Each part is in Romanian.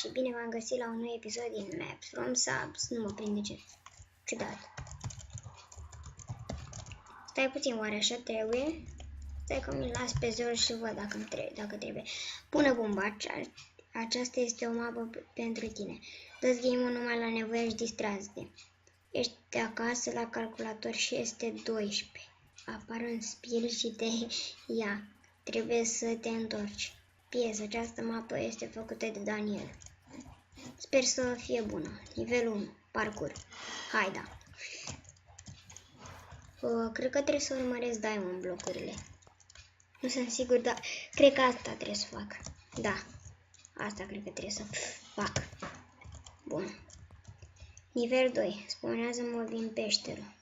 și bine v-am găsit la un nou episod din Maps from Subs. Nu mă prind de ce. Ciudat. Stai puțin, oare așa trebuie? Stai că mi-l las pe 0 și văd dacă trebuie. Pune bomba. Aceasta este o mapă pentru tine. Dă-ți game-ul numai la nevoie și distrează-te. Ești acasă la calculator și este 12. Apar în spiel și te ia. Trebuie să te întorci. PS, această mapă este făcută de Daniel. Sper să fie bună. Nivelul 1. Parcur. Hai, da. Cred că trebuie să urmăresc diamond blocurile. Nu sunt sigur, dar cred că asta trebuie să fac. Da. Asta cred că trebuie să fac. Bun. Nivel 2. Spawnează-mă din peșteră.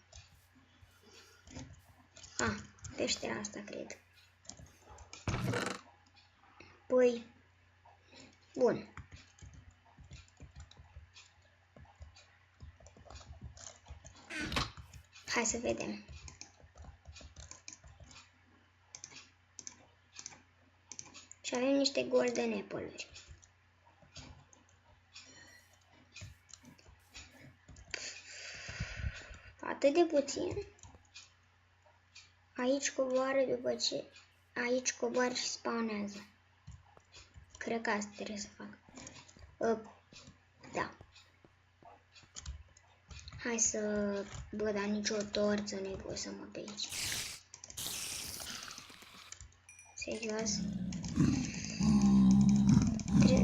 Peștera asta, cred. Păi, bun. Hai să vedem. Și avem niște golden apple-uri. Atât de puțin. Aici coboară după ce... Aici coboară și spawnează. Cred că asta trebuie să fac. Da. Hai să... Bă, dar nicio torță nu-i pot să mă pe aici. Serios?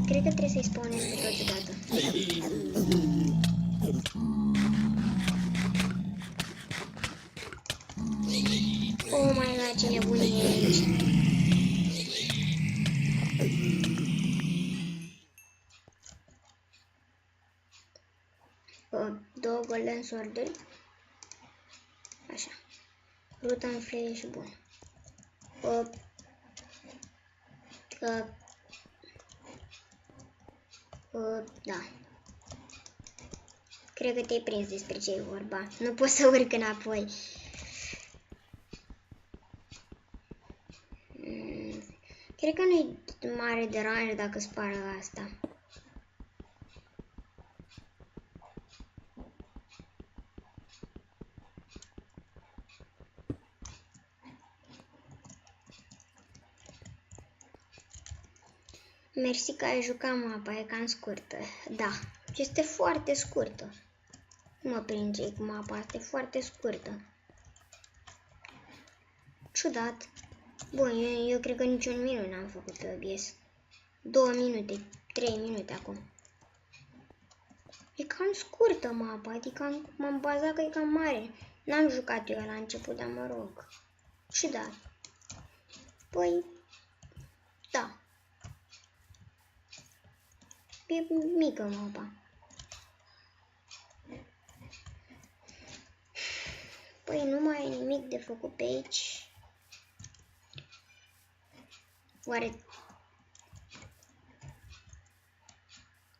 Cred că trebuie să-i spawnez pe toți odată. Oh my god, ce nebunie e aici. Două golden sword-uri. Așa. Ruta în flash bun. Da. Cred că te-ai prins despre ce e vorba. Nu pot să urc înapoi. Cred că nu-i mare deranj dacă spară asta. Mersi că ai jucat mapa, e cam scurtă. Da, este foarte scurtă. Nu mă prinde cu mapa asta, e foarte scurtă. Ciudat. Bun, eu cred că niciun minut n-am făcut pe OBS. 2 minute, 3 minute acum. E cam scurtă mapa, adică m-am bazat că e cam mare. N-am jucat eu la început, dar mă rog. Ciudat. Păi, da. E mică mapa. Păi nu mai e nimic de făcut pe aici. Oare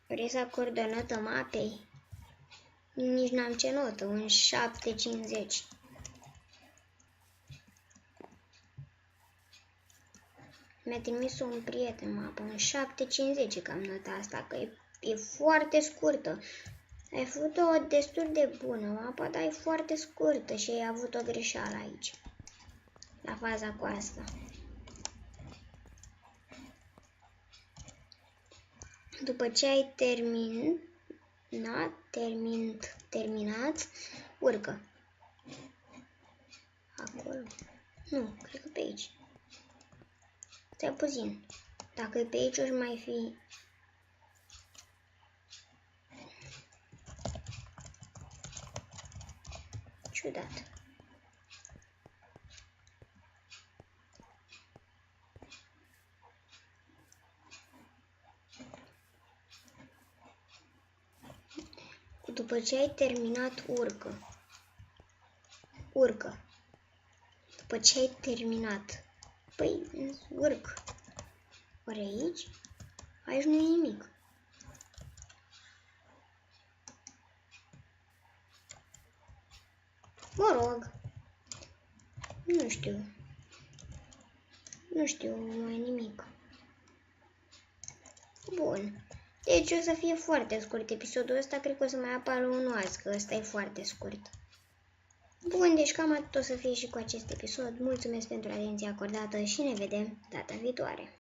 vrei să acord o notă mapei? Nici n-am ce notă, un 7,50. Mi-a trimis un prieten mapa, un 7,50 cam nota asta, că e foarte scurtă. Ai făcut-o destul de bună mapa, dar e foarte scurtă și ai avut o greșeală aici. La faza cu asta. După ce ai terminat, urcă. Acolo. Nu, cred că pe aici. Stai puțin. Dacă e pe aici, o mai fi... Ciudat. După ce ai terminat, urcă. Urcă. După ce ai terminat. Păi, urc. Oare aici? Aici nu e nimic. Mă rog. Nu știu. Nu știu mai nimic. Bun. Deci o să fie foarte scurt episodul ăsta, cred că o să mai apară unul azi, că ăsta e foarte scurt. Bun, deci cam atât o să fie și cu acest episod. Mulțumesc pentru atenția acordată și ne vedem data viitoare.